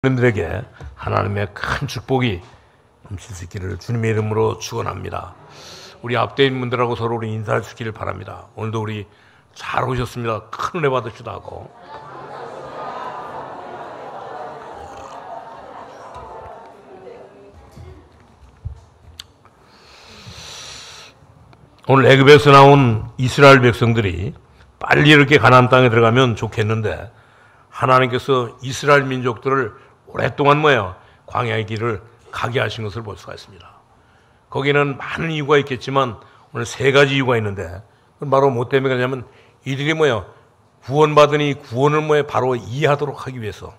여러분들에게 하나님의 큰 축복이 넘칠 수 있기를 주님의 이름으로 축원합니다. 우리 앞에 있는 분들하고 서로 우리 인사를 주기를 바랍니다. 오늘도 우리 잘 오셨습니다. 큰 은혜 받으시다 하고. 오늘 애굽에서 나온 이스라엘 백성들이 빨리 이렇게 가나안 땅에 들어가면 좋겠는데 하나님께서 이스라엘 민족들을 오랫동안 광야의 길을 가게 하신 것을 볼 수가 있습니다. 거기는 많은 이유가 있겠지만 오늘 세 가지 이유가 있는데 바로 뭐 때문에 그러냐면 이들이 구원받으니 구원을 바로 이해하도록 하기 위해서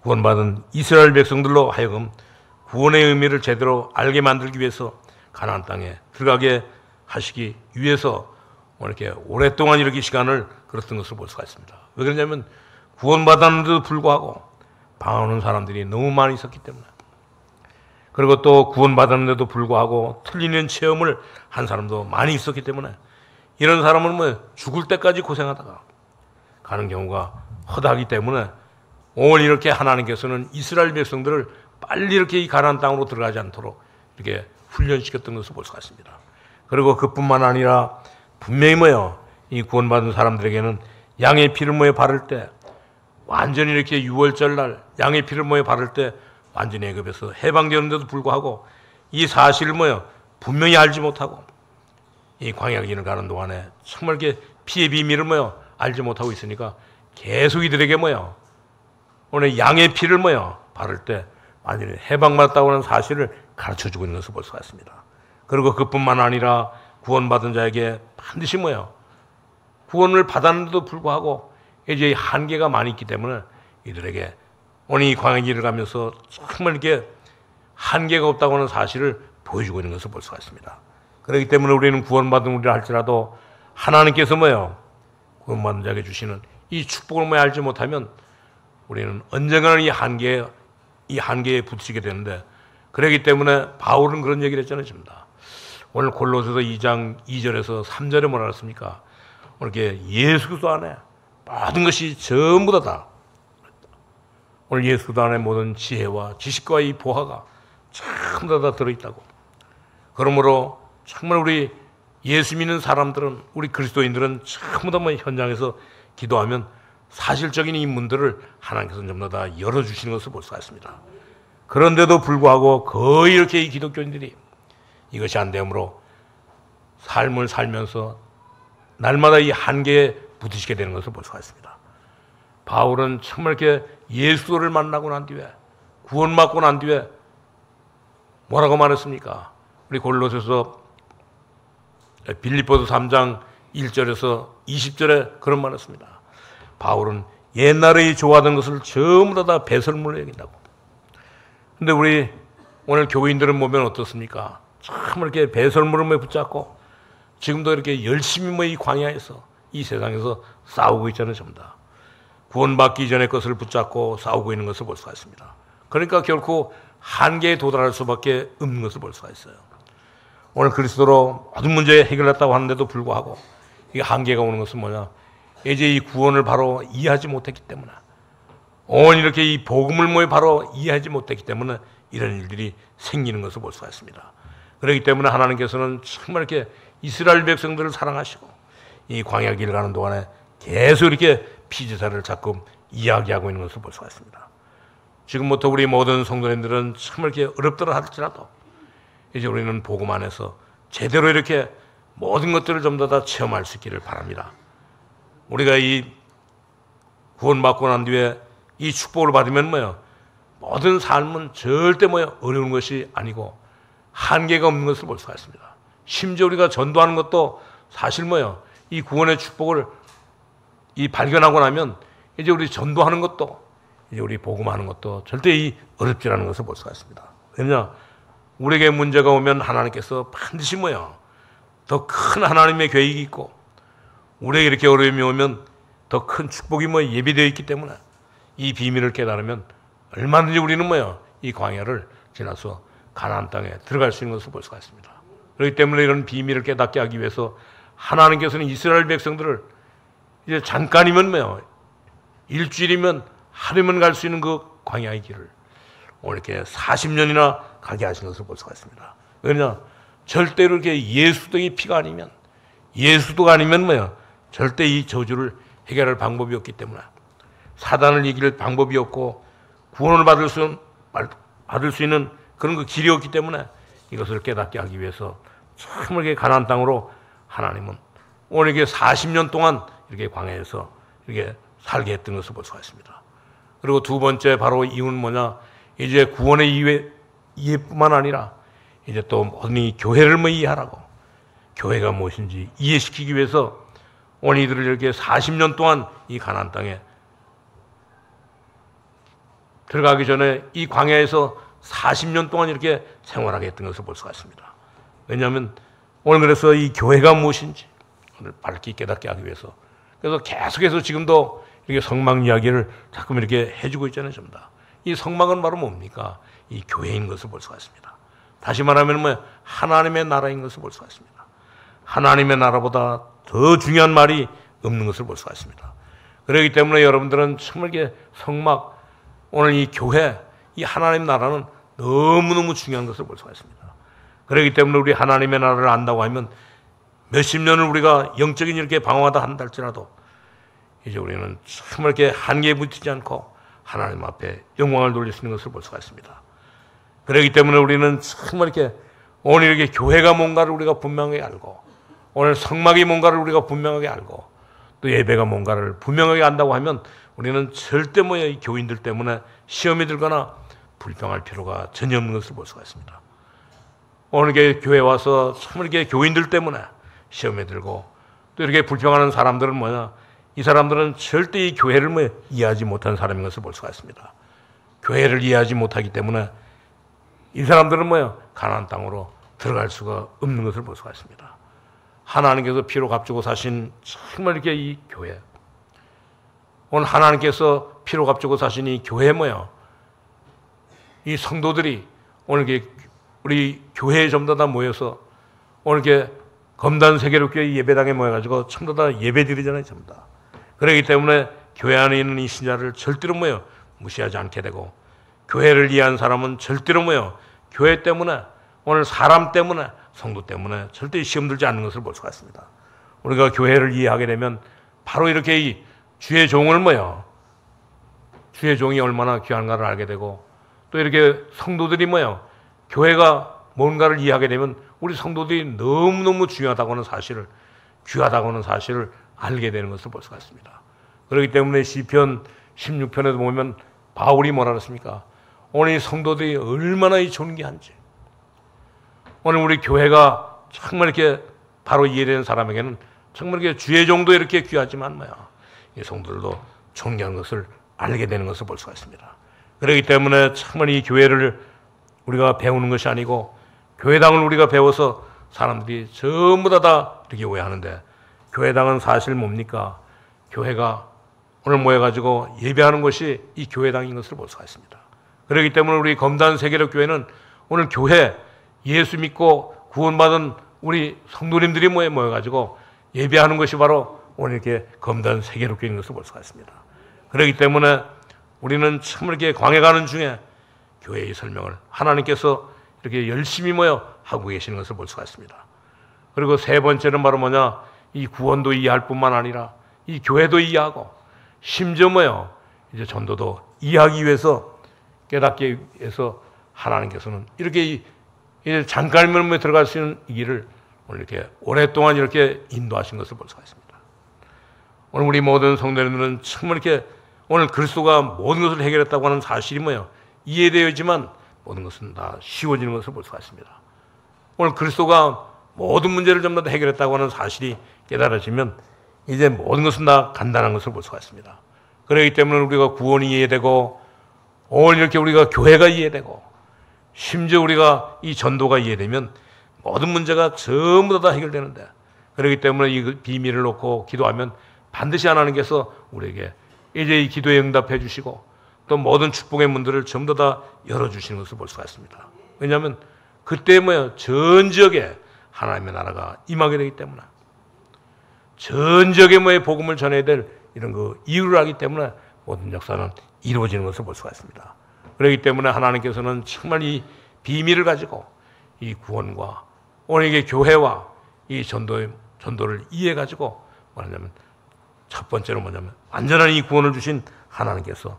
구원받은 이스라엘 백성들로 하여금 구원의 의미를 제대로 알게 만들기 위해서 가나안 땅에 들어가게 하시기 위해서 이렇게 오랫동안 이렇게 시간을 끌었던 것을 볼 수가 있습니다. 왜 그러냐면 구원받았는데도 불구하고 방황하는 사람들이 너무 많이 있었기 때문에, 그리고 또 구원받았는데도 불구하고 틀리는 체험을 한 사람도 많이 있었기 때문에 이런 사람은 죽을 때까지 고생하다가 가는 경우가 허다하기 때문에 오늘 이렇게 하나님께서는 이스라엘 백성들을 빨리 이렇게 이 가나안 땅으로 들어가지 않도록 이렇게 훈련시켰던 것을 볼 수가 있습니다. 그리고 그뿐만 아니라 분명히 이 구원받은 사람들에게는 양의 피를 바를 때 완전히 이렇게 유월절 양의 피를 바를 때 완전히 애굽에서 해방되었는데도 불구하고 이 사실을 분명히 알지 못하고 이 광야 길을 가는 동안에 정말 이렇게 피의 비밀을 알지 못하고 있으니까 계속 이들에게 오늘 양의 피를 바를 때 완전히 해방받았다고 하는 사실을 가르쳐주고 있는 것을 볼 수가 있습니다. 그리고 그뿐만 아니라 구원받은 자에게 반드시 구원을 받았는데도 불구하고 이제 한계가 많이 있기 때문에 이들에게 오늘 이 광야 길을 가면서 정말 이렇게 한계가 없다고 하는 사실을 보여주고 있는 것을 볼 수가 있습니다. 그렇기 때문에 우리는 구원받은 우리라 할지라도 하나님께서 구원받은 자에게 주시는 이 축복을 알지 못하면 우리는 언젠가는 이 한계에 부딪히게 되는데, 그렇기 때문에 바울은 그런 얘기를 했잖아요. 오늘 골로새서 2장 2절에서 3절에 뭐라 그랬습니까? 이렇게 예수 그리스도 안에 모든 것이 전부 다 오늘 예수 그리스도 안에 모든 지혜와 지식과 이 보화가 전부 다 들어있다고. 그러므로 정말 우리 예수 믿는 사람들은, 우리 그리스도인들은 전부 다 현장에서 기도하면 사실적인 이 문들을 하나님께서 전부 다 열어주시는 것을 볼 수가 있습니다. 그런데도 불구하고 거의 이렇게 이 기독교인들이 이것이 안 되므로 삶을 살면서 날마다 이 한계에 부딪히게 되는 것을 볼 수가 있습니다. 바울은 정말 이렇게 예수를 만나고 난 뒤에, 구원받고 난 뒤에 뭐라고 말했습니까? 우리 골로새서 빌립보서 3장 1절에서 20절에 그런 말을 했습니다. 바울은 옛날에 좋아하던 것을 전부 다 배설물로 여긴다고. 근데 우리 오늘 교인들은 보면 어떻습니까? 참 이렇게 배설물을 붙잡고 지금도 이렇게 열심히 이 광야에서, 이 세상에서 싸우고 있잖아요. 전부 다 구원받기 전의 것을 붙잡고 싸우고 있는 것을 볼 수가 있습니다. 그러니까 결코 한계에 도달할 수밖에 없는 것을 볼 수가 있어요. 오늘 그리스도로 모든 문제 해결했다고 하는데도 불구하고 이 한계가 오는 것은 뭐냐? 이제 이 구원을 바로 이해하지 못했기 때문에, 오늘 이렇게 이 복음을 바로 이해하지 못했기 때문에 이런 일들이 생기는 것을 볼 수가 있습니다. 그렇기 때문에 하나님께서는 정말 이렇게 이스라엘 백성들을 사랑하시고 이 광야 길을 가는 동안에 계속 이렇게 피지사를 자꾸 이야기하고 있는 것을 볼 수가 있습니다. 지금부터 우리 모든 성도님들은 정말 이렇게 어렵더라 할지라도 이제 우리는 복음 안에서 제대로 이렇게 모든 것들을 전부 다 체험할 수 있기를 바랍니다. 우리가 이 구원받고 난 뒤에 이 축복을 받으면 모든 삶은 절대 어려운 것이 아니고 한계가 없는 것을 볼 수가 있습니다. 심지어 우리가 전도하는 것도 사실 이 구원의 축복을 발견하고 나면 이제 우리 전도하는 것도, 이제 우리 복음하는 것도 절대 어렵지 않은 것을 볼 수가 있습니다. 왜냐? 우리에게 문제가 오면 하나님께서 반드시 더 큰 하나님의 계획이 있고, 우리에게 이렇게 어려움이 오면 더 큰 축복이 예비되어 있기 때문에 이 비밀을 깨달으면 얼마든지 우리는 이 광야를 지나서 가나안 땅에 들어갈 수 있는 것을 볼 수가 있습니다. 그렇기 때문에 이런 비밀을 깨닫게 하기 위해서 하나님께서는 이스라엘 백성들을 이제 잠깐이면 일주일이면 하루면 갈 수 있는 그 광야의 길을 오늘 이렇게 40년이나 가게 하신 것을 볼 수가 있습니다. 왜냐? 절대로 이렇게 예수의 피가 아니면, 예수도가 아니면 뭐야? 절대 이 저주를 해결할 방법이 없기 때문에, 사단을 이길 방법이 없고 구원을 받을 수 있는 그런 그 길이 없기 때문에 이것을 깨닫게 하기 위해서 정말 가나안 땅으로 하나님은 오늘 이게 40년 동안 이렇게 광야에서 이렇게 살게 했던 것을 볼 수가 있습니다. 그리고 두 번째 바로 이유는 뭐냐? 이제 구원의 이해뿐만 아니라 이제 또 모든 이 교회를 뭐 이해하라고, 교회가 무엇인지 이해시키기 위해서 오늘 이들을 이렇게 40년 동안 이 가나안 땅에 들어가기 전에 이 광야에서 40년 동안 이렇게 생활하게 했던 것을 볼 수가 있습니다. 왜냐하면 오늘 그래서 이 교회가 무엇인지 오늘 밝히 깨닫게 하기 위해서, 그래서 계속해서 지금도 이렇게 성막 이야기를 자꾸 이렇게 해주고 있잖아요. 전부 다. 이 성막은 바로 뭡니까? 이 교회인 것을 볼 수가 있습니다. 다시 말하면 뭐 하나님의 나라인 것을 볼 수가 있습니다. 하나님의 나라보다 더 중요한 말이 없는 것을 볼 수가 있습니다. 그렇기 때문에 여러분들은 정말 이게 성막, 오늘 이 교회, 이 하나님 나라는 너무너무 중요한 것을 볼 수가 있습니다. 그렇기 때문에 우리 하나님의 나라를 안다고 하면 몇십 년을 우리가 영적인 이렇게 방황하다 한다 할지라도 이제 우리는 정말 이렇게 한계에 부딪히지 않고 하나님 앞에 영광을 돌릴 수 있는 것을 볼 수가 있습니다. 그렇기 때문에 우리는 정말 이렇게 오늘 이렇게 교회가 뭔가를 우리가 분명하게 알고, 오늘 성막이 뭔가를 우리가 분명하게 알고, 또 예배가 뭔가를 분명하게 안다고 하면 우리는 절대 뭐 이 교인들 때문에 시험이 들거나 불평할 필요가 전혀 없는 것을 볼 수가 있습니다. 오늘 이렇게 교회 와서 정말 이렇게 교인들 때문에 시험에 들고 또 이렇게 불평하는 사람들은 뭐냐? 이 사람들은 절대 이 교회를 뭐 이해하지 못한 사람인 것을 볼 수가 있습니다. 교회를 이해하지 못하기 때문에 이 사람들은 뭐야? 가나안 땅으로 들어갈 수가 없는 것을 볼 수가 있습니다. 하나님께서 피로 값주고 사신 정말 이렇게 이 교회, 오늘 하나님께서 피로 값주고 사신 이 교회 뭐야? 이 성도들이 오늘 이렇게 우리 교회에 전부 다 모여서 오늘 이렇게 검단 세계로교회 예배당에 모여가지고 전부 다 예배 드리잖아요, 전부 다. 그렇기 때문에 교회 안에 있는 이 신자를 절대로 뭐요? 무시하지 않게 되고, 교회를 이해한 사람은 절대로 뭐요? 교회 때문에, 오늘 사람 때문에, 성도 때문에 절대 시험 들지 않는 것을 볼 수가 있습니다. 우리가 교회를 이해하게 되면 바로 이렇게 이 주의 종을 뭐요? 주의 종이 얼마나 귀한가를 알게 되고, 또 이렇게 성도들이 뭐요? 교회가 뭔가를 이해하게 되면 우리 성도들이 너무너무 중요하다고 하는 사실을, 귀하다고 하는 사실을 알게 되는 것을 볼 수가 있습니다. 그렇기 때문에 시편 16편에도 보면 바울이 뭐라 그랬습니까? 오늘 이 성도들이 얼마나 이 존귀한지, 오늘 우리 교회가 정말 이렇게 바로 이해되는 사람에게는 정말 이렇게 주의 종도 이렇게 귀하지만 뭐야? 이 성도들도 존귀한 것을 알게 되는 것을 볼 수가 있습니다. 그렇기 때문에 정말 이 교회를 우리가 배우는 것이 아니고 교회당을 우리가 배워서 사람들이 전부 다 이렇게 오해하는데, 교회당은 사실 뭡니까? 교회가 오늘 모여가지고 예배하는 것이 이 교회당인 것을 볼 수가 있습니다. 그렇기 때문에 우리 검단 세계력 교회는 오늘 교회, 예수 믿고 구원받은 우리 성도님들이 모여가지고 예배하는 것이 바로 오늘 이렇게 검단 세계력 교회인 것을 볼 수가 있습니다. 그렇기 때문에 우리는 참 이렇게 광야 가는 중에 교회의 설명을 하나님께서 이렇게 열심히 모여 하고 계시는 것을 볼 수가 있습니다. 그리고 세 번째는 바로 뭐냐? 이 구원도 이해할 뿐만 아니라 이 교회도 이해하고, 심지어 뭐요? 이제 전도도 이해하기 위해서, 깨닫기 위해서 하나님께서는 이렇게 잠깐이면 들어갈 수 있는 이 길을 오늘 이렇게 오랫동안 이렇게 인도하신 것을 볼 수가 있습니다. 오늘 우리 모든 성도님들은 정말 이렇게 오늘 그리스도가 모든 것을 해결했다고 하는 사실이 뭐예요? 이해되어지만 모든 것은 다 쉬워지는 것을 볼 수가 있습니다. 오늘 그리스도가 모든 문제를 전부 다 해결했다고 하는 사실이 깨달아지면 이제 모든 것은 다 간단한 것을 볼 수가 있습니다. 그렇기 때문에 우리가 구원이 이해되고, 오늘 이렇게 우리가 교회가 이해되고, 심지어 우리가 이 전도가 이해되면 모든 문제가 전부 다 해결되는데, 그렇기 때문에 이 비밀을 놓고 기도하면 반드시 하나님께서 우리에게 이제 이 기도에 응답해 주시고 또 모든 축복의 문들을 전부 다 열어주시는 것을 볼 수가 있습니다. 왜냐하면 그때 전 지역에 하나님의 나라가 임하게 되기 때문에, 전 지역에 복음을 전해야 될 이런 그 이유를 알기 때문에 모든 역사는 이루어지는 것을 볼 수가 있습니다. 그렇기 때문에 하나님께서는 정말 이 비밀을 가지고 이 구원과 오늘 이게 교회와 이 전도를 이해해 가지고 뭐냐면 첫 번째로 뭐냐면 완전한 이 구원을 주신 하나님께서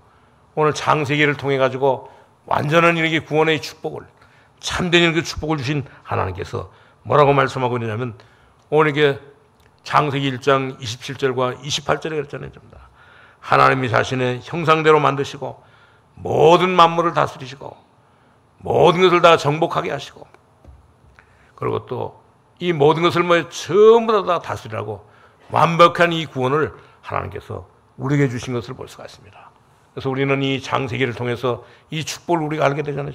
오늘 창세기를 통해 가지고 완전한 이렇게 구원의 축복을 참된 이렇게 축복을 주신 하나님께서 뭐라고 말씀하고 있느냐면 오늘 이게 창세기 1장 27절과 28절에 그랬잖아요. 하나님이 자신의 형상대로 만드시고 모든 만물을 다스리시고 모든 것을 다 정복하게 하시고 그리고 또 이 모든 것을 전부 다 다스리라고 완벽한 이 구원을 하나님께서 우리에게 주신 것을 볼 수가 있습니다. 그래서 우리는 이 창세기를 통해서 이 축복을 우리가 알게 되잖아요.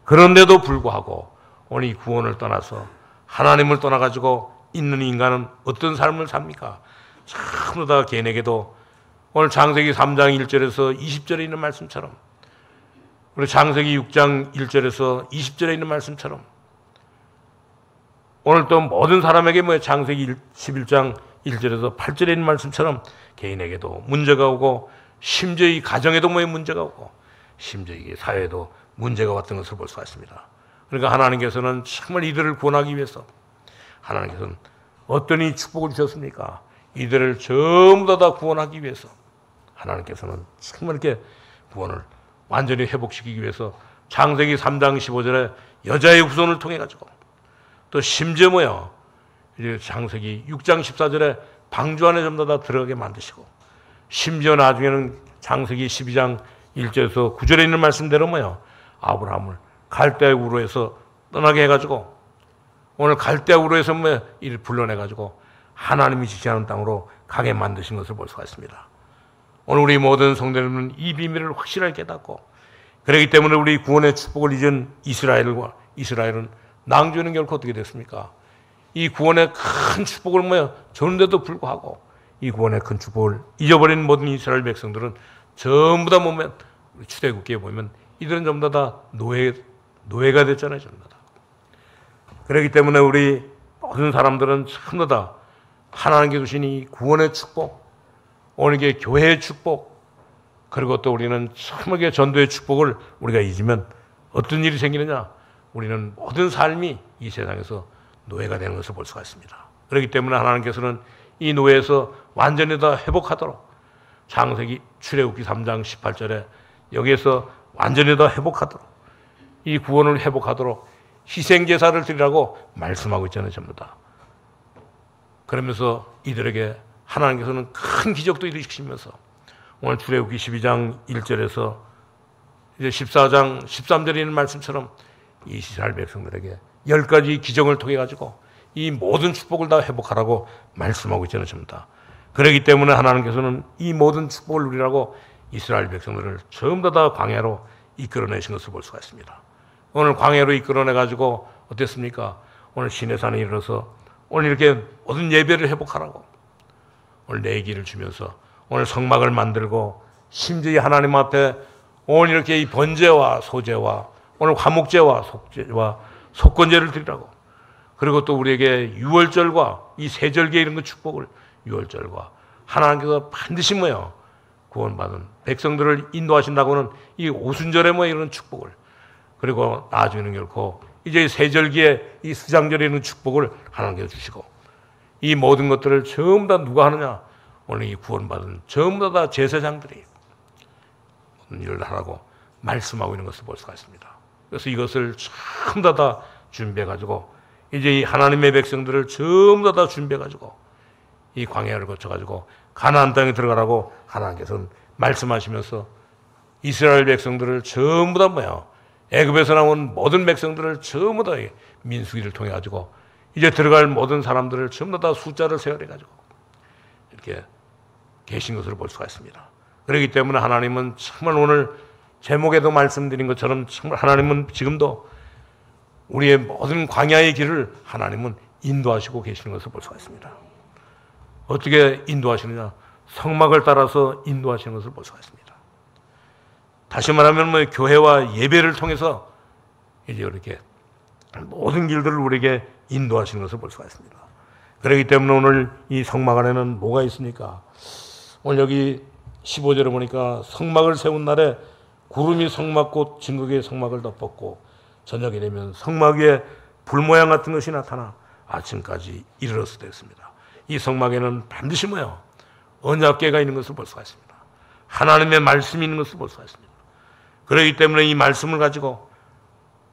그런데도 불구하고 오늘 이 구원을 떠나서 하나님을 떠나가지고 있는 인간은 어떤 삶을 삽니까? 전부 다 개인에게도 오늘 창세기 3장 1절에서 20절에 있는 말씀처럼 그리고 창세기 6장 1절에서 20절에 있는 말씀처럼 오늘 또 모든 사람에게 창세기 11장 1절에서 8절에 있는 말씀처럼 개인에게도 문제가 오고 심지어 이 가정에도 문제가 오고 심지어 이 사회에도 문제가 왔던 것을 볼 수가 있습니다. 그러니까 하나님께서는 정말 이들을 구원하기 위해서 하나님께서는 어떤 이 축복을 주셨습니까? 이들을 전부 다 구원하기 위해서 하나님께서는 정말 이렇게 구원을 완전히 회복시키기 위해서 창세기 3장 15절에 여자의 후손을 통해 가지고 또 심지어 이제 창세기 6장 14절에 방주 안에 전부 다 들어가게 만드시고 심지어 나중에는 창세기 12장 1절에서 9절에 있는 말씀대로 아브라함을 갈대아 우르에서 떠나게 해가지고 오늘 갈대아 우르에서 이를 불러내가지고 하나님이 지시하는 땅으로 가게 만드신 것을 볼 수가 있습니다. 오늘 우리 모든 성도님은 이 비밀을 확실하게 깨닫고 그렇기 때문에 우리 구원의 축복을 잊은 이스라엘은 낭주는 결코 어떻게 됐습니까? 이 구원의 큰 축복을 줬는데도 불구하고 이 구원의 큰 축복을 잊어버린 모든 이스라엘 백성들은 전부 다 출애굽기에 보면 이들은 전부 다 노예가 됐잖아요. 전부 다. 그렇기 때문에 우리 모든 사람들은 전부 다 하나님께 주신 이 구원의 축복, 오늘 이게 교회의 축복, 그리고 또 우리는 참하게 전도의 축복을 우리가 잊으면 어떤 일이 생기느냐? 우리는 모든 삶이 이 세상에서 노예가 되는 것을 볼 수가 있습니다. 그렇기 때문에 하나님께서는 이 노예에서 완전히 다 회복하도록 창세기 출애굽기 3장 18절에 여기에서 완전히 다 회복하도록 이 구원을 회복하도록 희생제사를 드리라고 말씀하고 있잖아요. 전부 다. 그러면서 이들에게 하나님께서는 큰 기적도 일으키시면서 오늘 출애굽기 12장 1절에서 이제 14장 13절에 있는 말씀처럼 이스라엘 백성들에게 10가지 기적을 통해 가지고 이 모든 축복을 다 회복하라고 말씀하고 있잖아요. 전부 다. 그렇기 때문에 하나님께서는 이 모든 축복을 누리라고 이스라엘 백성들을 전부 다 광야로 이끌어내신 것을 볼 수가 있습니다. 오늘 광야로 이끌어내 가지고 어땠습니까? 오늘 시내산에 이르러서 오늘 이렇게 모든 예배를 회복하라고 오늘 내기를 주면서 오늘 성막을 만들고 심지어 하나님 앞에 오늘 이렇게 이 번제와 소제와 오늘 화목제와 속제와 속건제를 드리라고 그리고 또 우리에게 유월절과 이 세절기에 이런 것 축복을 유월절과 하나님께서 반드시 구원받은 백성들을 인도하신다고는 이 오순절에 이런 축복을 그리고 나중에는 결코 이제 세절기에 이 수장절에 있는 축복을 하나님께서 주시고 이 모든 것들을 전부 다 누가 하느냐? 오늘 이 구원받은 전부 다 제사장들이 모든 일을 하라고 말씀하고 있는 것을 볼 수가 있습니다. 그래서 이것을 전부 다 준비해가지고 이제 이 하나님의 백성들을 전부 다 준비해가지고 이 광야를 거쳐가지고 가나안 땅에 들어가라고 하나님께서는 말씀하시면서 이스라엘 백성들을 전부 다 애굽에서 나온 모든 백성들을 전부 다 민수기를 통해 가지고 이제 들어갈 모든 사람들을 전부 다 숫자를 세열해 가지고 이렇게 계신 것을 볼 수가 있습니다. 그렇기 때문에 하나님은 정말 오늘 제목에도 말씀드린 것처럼 정말 하나님은 지금도 우리의 모든 광야의 길을 하나님은 인도하시고 계시는 것을 볼 수가 있습니다. 어떻게 인도하시느냐? 성막을 따라서 인도하시는 것을 볼 수가 있습니다. 다시 말하면 교회와 예배를 통해서 이제 이렇게 모든 길들을 우리에게 인도하시는 것을 볼 수가 있습니다. 그렇기 때문에 오늘 이 성막 안에는 뭐가 있습니까? 오늘 여기 15절에 보니까 성막을 세운 날에 구름이 성막꽃 진국의 성막을 덮었고 저녁이 되면 성막 위에 불 모양 같은 것이 나타나 아침까지 이르렀을 때였습니다. 이 성막에는 반드시 뭐요? 언약궤가 있는 것을 볼 수가 있습니다. 하나님의 말씀이 있는 것을 볼 수가 있습니다. 그렇기 때문에 이 말씀을 가지고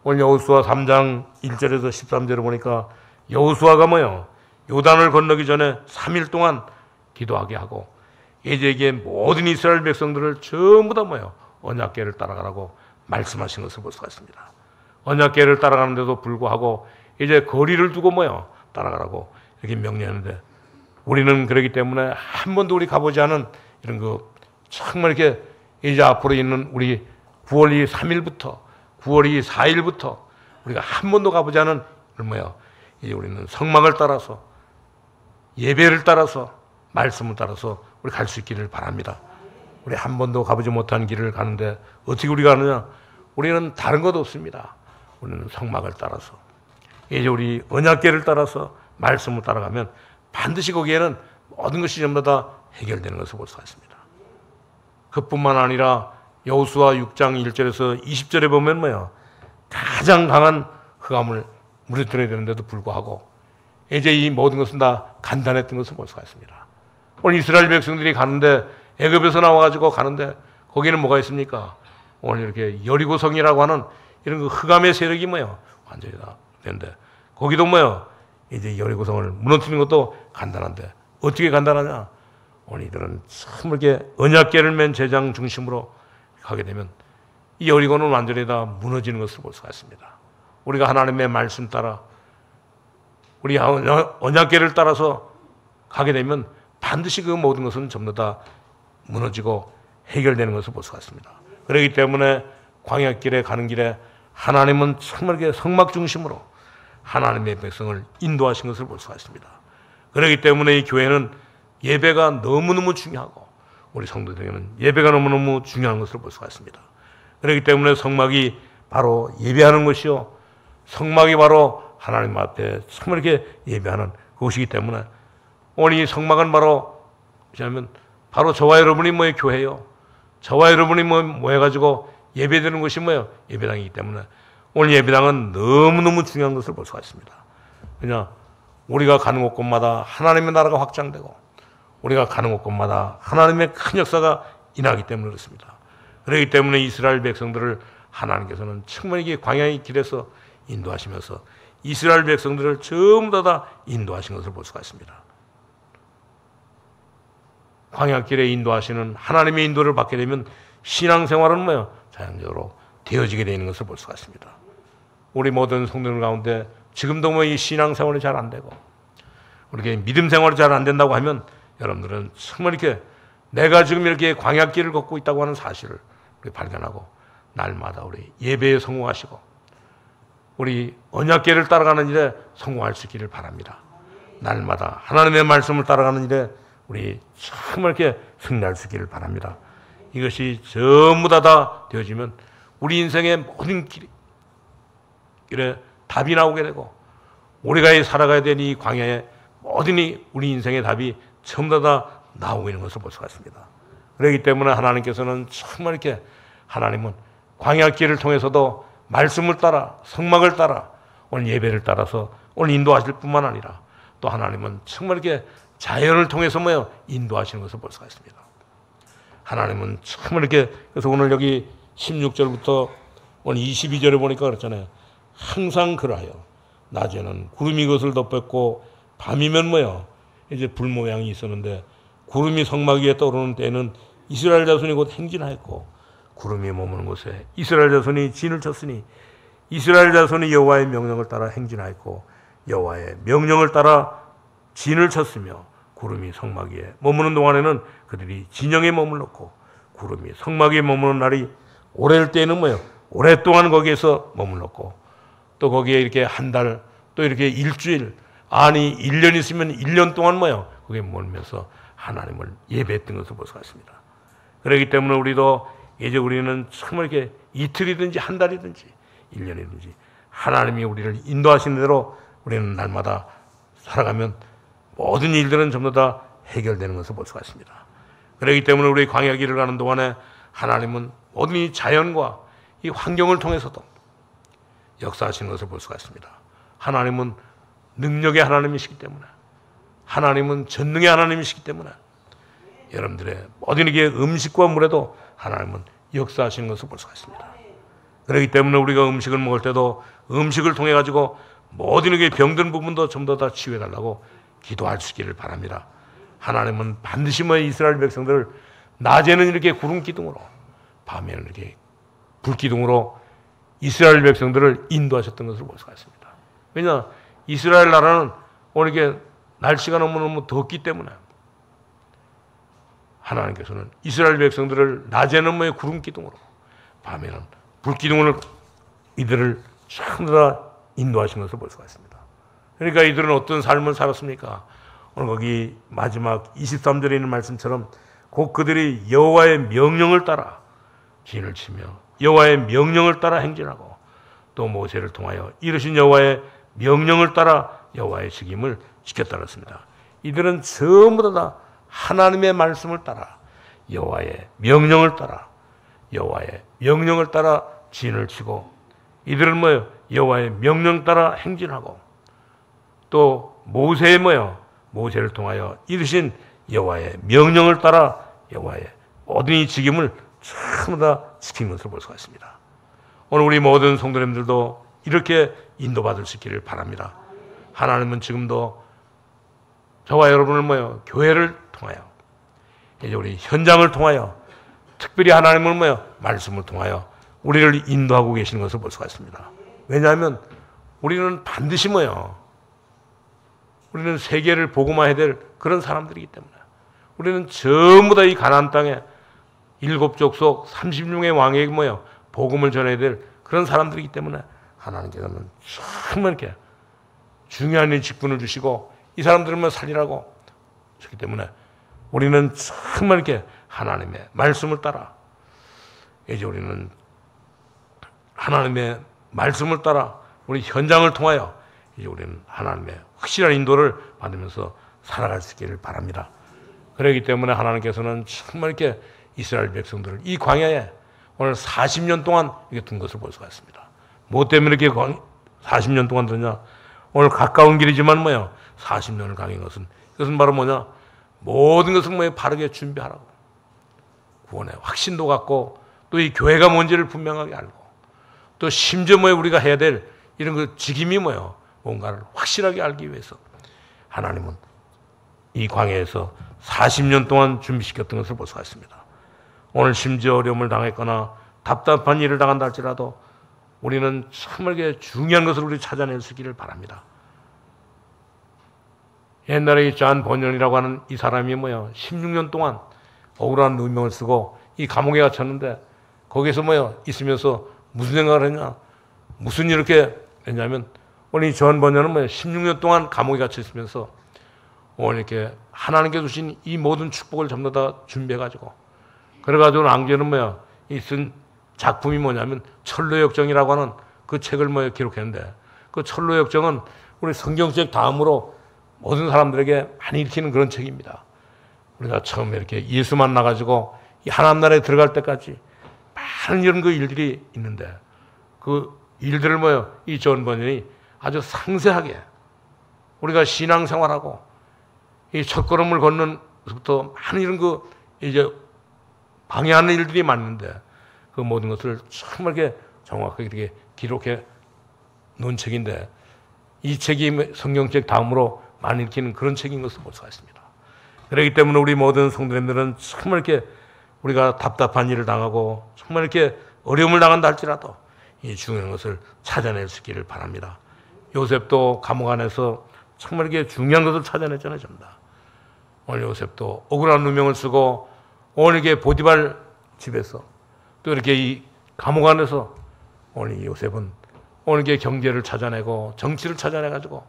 오늘 여호수아 3장 1절에서 13절에 보니까 여호수아가 뭐요? 요단을 건너기 전에 3일 동안 기도하게 하고 이제 모든 이스라엘 백성들을 전부 다 뭐요? 언약궤를 따라가라고 말씀하신 것을 볼 수가 있습니다. 언약궤를 따라가는데도 불구하고 이제 거리를 두고 뭐요? 따라가라고 이렇게 명령하는데 우리는 그렇기 때문에 한 번도 우리 가보지 않은 이런 거 정말 이렇게 이제 앞으로 있는 우리 9월 3일부터 9월 4일부터 우리가 한 번도 가보지 않은 뭐예요? 이제 우리는 성막을 따라서 예배를 따라서 말씀을 따라서 우리 갈 수 있기를 바랍니다. 우리 한 번도 가보지 못한 길을 가는데 어떻게 우리가 가느냐? 우리는 다른 것 없습니다. 우리는 성막을 따라서 이제 우리 언약궤를 따라서 말씀을 따라가면 반드시 거기에는 모든 것이 전부 다 해결되는 것을 볼 수가 있습니다. 그뿐만 아니라 여호수아 6장 1절에서 20절에 보면 뭐예요? 가장 강한 흑암을 무너뜨려야 되는데도 불구하고 이제 이 모든 것은 다 간단했던 것을 볼 수가 있습니다. 오늘 이스라엘 백성들이 가는데 애굽에서 나와가지고 가는데 거기는 뭐가 있습니까? 오늘 이렇게 여리고성이라고 하는 이런 그 흑암의 세력이 뭐예요? 완전히 다 되는데 거기도 뭐예요? 이제 여리고성을 무너뜨리는 것도 간단한데 어떻게 간단하냐? 오늘 이들은 참 이렇게 언약궤를 맨 제장 중심으로 가게 되면 이 여리고는 완전히 다 무너지는 것을 볼 수가 있습니다. 우리가 하나님의 말씀 따라 우리 언약궤를 따라서 가게 되면 반드시 그 모든 것은 전부 다 무너지고 해결되는 것을 볼 수가 있습니다. 그렇기 때문에 광야길에 가는 길에 하나님은 정말 이렇게 성막 중심으로 하나님의 백성을 인도하신 것을 볼 수가 있습니다. 그렇기 때문에 이 교회는 예배가 너무너무 중요하고 우리 성도들에게는 예배가 너무너무 중요한 것을 볼 수가 있습니다. 그렇기 때문에 성막이 바로 예배하는 것이요 성막이 바로 하나님 앞에 정말 이렇게 예배하는 그것이기 때문에 오늘 이 성막은 바로 바로 저와 여러분이 뭐예요? 교회요. 저와 여러분이 뭐 해가지고 예배드리는 것이 뭐예요? 예배당이기 때문에 오늘 예배당은 너무너무 중요한 것을 볼 수가 있습니다. 그냥 우리가 가는 곳곳마다 하나님의 나라가 확장되고 우리가 가는 곳곳마다 하나님의 큰 역사가 일어나기 때문에 그렇습니다. 그렇기 때문에 이스라엘 백성들을 하나님께서는 충분히 광야의 길에서 인도하시면서 이스라엘 백성들을 전부 다 인도하신 것을 볼 수가 있습니다. 광야길에 인도하시는 하나님의 인도를 받게 되면 신앙생활은 뭐예요? 자연적으로 되어지게 되는 것을 볼 수가 있습니다. 우리 모든 성도들 가운데 지금도 뭐 이 신앙생활이 잘 안 되고 우리 믿음 생활이 잘 안 된다고 하면 여러분들은 정말 이렇게 내가 지금 이렇게 광야길을 걷고 있다고 하는 사실을 우리 발견하고 날마다 우리 예배에 성공하시고 우리 언약궤를 따라가는 일에 성공할 수 있기를 바랍니다. 날마다 하나님의 말씀을 따라가는 일에 우리 정말 이렇게 승리할 수 있기를 바랍니다. 이것이 전부 다 되어지면 우리 인생의 모든 길에 답이 나오게 되고 우리가 살아가야 되는 이 광야에 모든 우리 인생의 답이 전부 다 나오고 있는 것을 볼 수가 있습니다. 그렇기 때문에 하나님께서는 정말 이렇게 하나님은 광야길을 통해서도 말씀을 따라 성막을 따라 오늘 예배를 따라서 오늘 인도하실 뿐만 아니라 또 하나님은 정말 이렇게 자연을 통해서 뭐요? 인도하시는 것을 볼 수가 있습니다. 하나님은 정말 이렇게 그래서 오늘 여기 16절부터 오늘 22절에 보니까 그렇잖아요. 항상 그러하여 낮에는 구름이 그것을 덮었고 밤이면 뭐요? 이제 불 모양이 있었는데 구름이 성막 위에 떠오르는 때에는 이스라엘 자손이 곧 행진하였고 구름이 머무는 곳에 이스라엘 자손이 진을 쳤으니 이스라엘 자손이 여호와의 명령을 따라 행진하였고 여호와의 명령을 따라 진을 쳤으며 구름이 성막 위에 머무는 동안에는 그들이 진영에 머물렀고 구름이 성막 위에 머무는 날이 오래일 때에는 뭐예요? 오랫동안 거기에서 머물렀고 또 거기에 이렇게 한 달 또 이렇게 일주일 아니 1년 있으면 1년 동안 뭐예요? 거기에 머물면서 하나님을 예배했던 것을 볼 수가 있습니다. 그렇기 때문에 우리도 이제 우리는 정말 이렇게 이틀이든지 한 달이든지 1년이든지 하나님이 우리를 인도하시는 대로 우리는 날마다 살아가면 모든 일들은 전부 다 해결되는 것을 볼 수가 있습니다. 그렇기 때문에 우리 광야 길을 가는 동안에 하나님은 모든 이 자연과 이 환경을 통해서도 역사하시는 것을 볼 수가 있습니다. 하나님은 능력의 하나님이시기 때문에, 하나님은 전능의 하나님이시기 때문에 여러분들의 모든 이게 음식과 물에도 하나님은 역사하시는 것을 볼 수가 있습니다. 그렇기 때문에 우리가 음식을 먹을 때도 음식을 통해 가지고 모든 이게 병든 부분도 전부 다 치유해달라고 기도할 수 있기를 바랍니다. 하나님은 반드시 이스라엘 백성들을 낮에는 이렇게 구름 기둥으로, 밤에는 이렇게 불 기둥으로 이스라엘 백성들을 인도하셨던 것을 볼 수가 있습니다. 왜냐, 이스라엘 나라는 오늘 이게 날씨가 너무너무 덥기 때문에 하나님께서는 이스라엘 백성들을 낮에는 구름 기둥으로, 밤에는 불 기둥으로 이들을 전부 다 인도하신 것을 볼 수가 있습니다. 그러니까 이들은 어떤 삶을 살았습니까? 오늘 거기 마지막 23절에 있는 말씀처럼 곧 그들이 여호와의 명령을 따라 진을 치며 여호와의 명령을 따라 행진하고 또 모세를 통하여 이르신 여호와의 명령을 따라 여호와의 직임을 지켰다 그랬습니다. 이들은 전부 다 하나님의 말씀을 따라 여호와의 명령을 따라 여호와의 명령을 따라 진을 치고 이들은 여호와의 명령 따라 행진하고 또 모세의 모세를 통하여 이르신 여호와의 명령을 따라 여호와의 모든 이 직임을 전부 다 지킨 것을 볼 수가 있습니다. 오늘 우리 모든 성도님들도 이렇게 인도받을 수 있기를 바랍니다. 하나님은 지금도 저와 여러분을 교회를 통하여 이제 우리 현장을 통하여 특별히 하나님을 말씀을 통하여 우리를 인도하고 계시는 것을 볼 수가 있습니다. 왜냐하면 우리는 반드시 우리는 세계를 복음화해야 될 그런 사람들이기 때문에 우리는 전부 다 이 가나안 땅에 7족속 30룡의 왕에게 복음을 전해야 될 그런 사람들이기 때문에 하나님께서는 정말 이렇게 중요한 이 직분을 주시고 이 사람들을 살리라고 그렇기 때문에 우리는 정말 이렇게 하나님의 말씀을 따라 이제 우리는 하나님의 말씀을 따라 우리 현장을 통하여 이제 우리는 하나님의 확실한 인도를 받으면서 살아갈 수 있기를 바랍니다. 그렇기 때문에 하나님께서는 정말 이렇게 이스라엘 백성들을 이 광야에 오늘 40년 동안 이렇게 둔 것을 볼 수가 있습니다. 뭐 때문에 이렇게 40년 동안 뒀냐? 오늘 가까운 길이지만 40년을 강인 것은 이것은 바로 모든 것을 바르게 준비하라고 구원의 확신도 갖고 또 이 교회가 뭔지를 분명하게 알고 또 심지어 우리가 해야 될 이런 그 직임이 뭔가를 확실하게 알기 위해서 하나님은 이 광야에서 40년 동안 준비시켰던 것을 볼 수가 있습니다. 오늘 심지어 어려움을 당했거나 답답한 일을 당한다 할지라도 우리는 정말 중요한 것을 우리 찾아낼 수 있기를 바랍니다. 옛날에 이 존 번연이라고 하는 이 사람이 16년 동안 억울한 누명을 쓰고 이 감옥에 갇혔는데 거기서 있으면서 무슨 생각을 했냐? 무슨 이렇게 했냐면 오늘 이 존 번연은 16년 동안 감옥에 갇혀 있으면서 오늘 이렇게 하나님께 주신 이 모든 축복을 전부 다 준비해가지고 그래가지고 앙제는 이 쓴 작품이 뭐냐면 철로역정이라고 하는 그 책을 기록했는데 그 철로역정은 우리 성경책 다음으로 모든 사람들에게 많이 읽히는 그런 책입니다. 우리가 처음에 이렇게 예수 만나가지고 이 하나님 나라에 들어갈 때까지 많은 이런 그 일들이 있는데 그 일들을 이 존 번연이 아주 상세하게 우리가 신앙생활하고 이 첫걸음을 걷는 것부터 많은 이런 그 이제 방해하는 일들이 많은데 그 모든 것을 정말 이렇게 정확하게 이렇게 기록해 놓은 책인데 이 책이 성경책 다음으로 많이 읽히는 그런 책인 것을 볼 수가 있습니다. 그렇기 때문에 우리 모든 성도님들은 정말 이렇게 우리가 답답한 일을 당하고 정말 이렇게 어려움을 당한다 할지라도 이 중요한 것을 찾아낼 수 있기를 바랍니다. 요셉도 감옥 안에서 정말 이렇게 중요한 것을 찾아냈잖아요, 전부 다. 오늘 요셉도 억울한 누명을 쓰고 오늘 이렇게 보디발 집에서 또 이렇게 이 감옥 안에서 오늘 이 요셉은 오늘 이렇게 경제를 찾아내고 정치를 찾아내가지고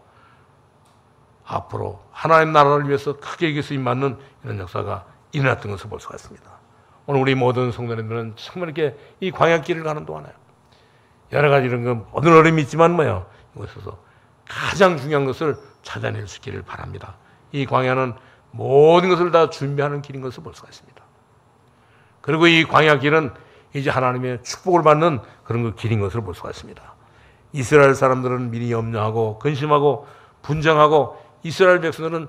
앞으로 하나님 나라를 위해서 크게 이길 수 있는 이런 역사가 일어났던 것을 볼 수가 있습니다. 오늘 우리 모든 성도님들은 정말 이렇게 이 광야길을 가는 동안에 여러 가지 이런 거 모든 어려움이 있지만 이곳에서 가장 중요한 것을 찾아낼 수 있기를 바랍니다. 이 광야는 모든 것을 다 준비하는 길인 것을 볼 수가 있습니다. 그리고 이 광야 길은 이제 하나님의 축복을 받는 그런 그 길인 것을 볼 수가 있습니다. 이스라엘 사람들은 미리 염려하고 근심하고 분쟁하고 이스라엘 백성들은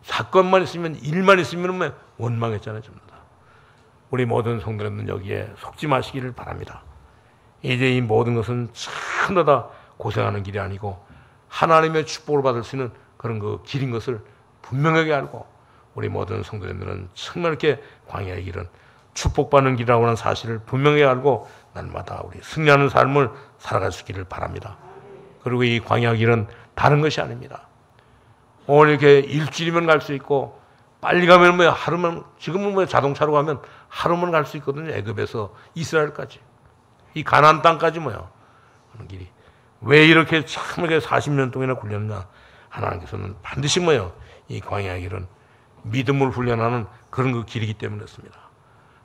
사건만 있으면 일만 있으면 원망했잖아요. 전부 다. 우리 모든 성도님은 여기에 속지 마시기를 바랍니다. 이제 이 모든 것은 전부 다 고생하는 길이 아니고 하나님의 축복을 받을 수 있는 그런 그 길인 것을 분명하게 알고 우리 모든 성도님들은 정말 이렇게 광야의 길은 축복받는 길이라고 하는 사실을 분명히 알고 날마다 우리 승리하는 삶을 살아갈 수 있기를 바랍니다. 그리고 이 광야 길은 다른 것이 아닙니다. 오늘 이렇게 일주일이면 갈 수 있고 빨리 가면 하루면 지금은 자동차로 가면 하루면 갈 수 있거든요. 애굽에서 이스라엘까지 이 가나안 땅까지 하는 길이 왜 이렇게 참 이렇게 40년 동안이나 굴렸나? 하나님께서는 반드시 이 광야의 길은 믿음을 훈련하는 그런 그 길이기 때문이었습니다.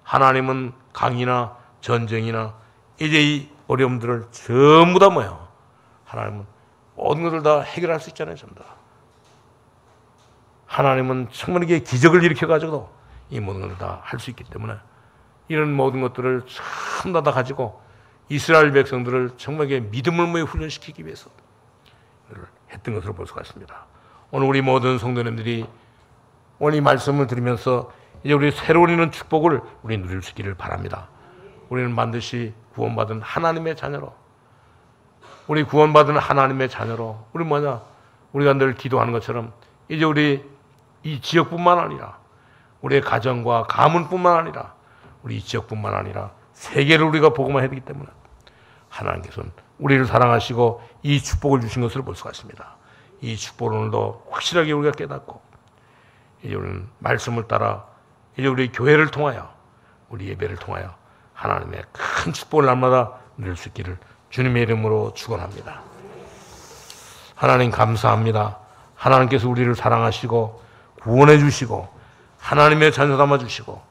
하나님은 강이나 전쟁이나 이제 이 어려움들을 전부 다 하나님은 모든 것을 다 해결할 수 있잖아요. 전부 다. 하나님은 정말 이게 기적을 일으켜가지고도 이 모든 것을 다 할 수 있기 때문에 이런 모든 것들을 전부 다 가지고 이스라엘 백성들을 정말 믿음을 훈련시키기 위해서 했던 것으로 볼 수가 있습니다. 오늘 우리 모든 성도님들이 오늘 이 말씀을 들으면서 이제 우리 새로운 이런 축복을 우리 누릴 수 있기를 바랍니다. 우리는 반드시 구원받은 하나님의 자녀로 우리 구원받은 하나님의 자녀로 우리가 늘 기도하는 것처럼 이제 우리 이 지역뿐만 아니라 우리의 가정과 가문뿐만 아니라 우리 이 지역뿐만 아니라 세계를 우리가 복음화 해야 되기 때문에 하나님께서는 우리를 사랑하시고 이 축복을 주신 것을 볼 수가 있습니다. 이 축복을 오늘도 확실하게 우리가 깨닫고 이제 우리는 말씀을 따라 이제 우리 교회를 통하여 우리 예배를 통하여 하나님의 큰 축복을 날마다 누릴 수 있기를 주님의 이름으로 축원합니다. 하나님 감사합니다. 하나님께서 우리를 사랑하시고 구원해 주시고 하나님의 자녀 삼아 주시고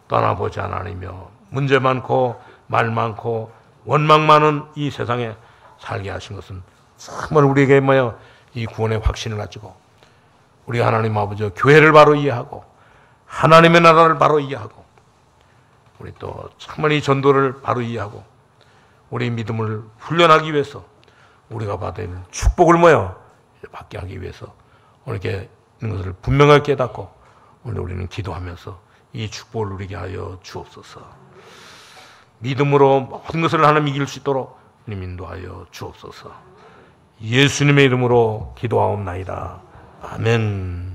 떠나보지 않으며 문제 많고 말 많고 원망 많은 이 세상에 살게 하신 것은 정말 우리에게 이 구원의 확신을 가지고 우리 하나님 아버지 교회를 바로 이해하고 하나님의 나라를 바로 이해하고 우리 또 정말 이 전도를 바로 이해하고 우리 믿음을 훈련하기 위해서 우리가 받은 축복을 받게 하기 위해서 오늘 이렇게 있는 것을 분명하게 깨닫고 오늘 우리는 기도하면서 이 축복을 누리게 하여 주옵소서. 믿음으로 모든 것을 하나님 이길 수 있도록 주님 인도하여 주옵소서. 예수님의 이름으로 기도하옵나이다. 아멘.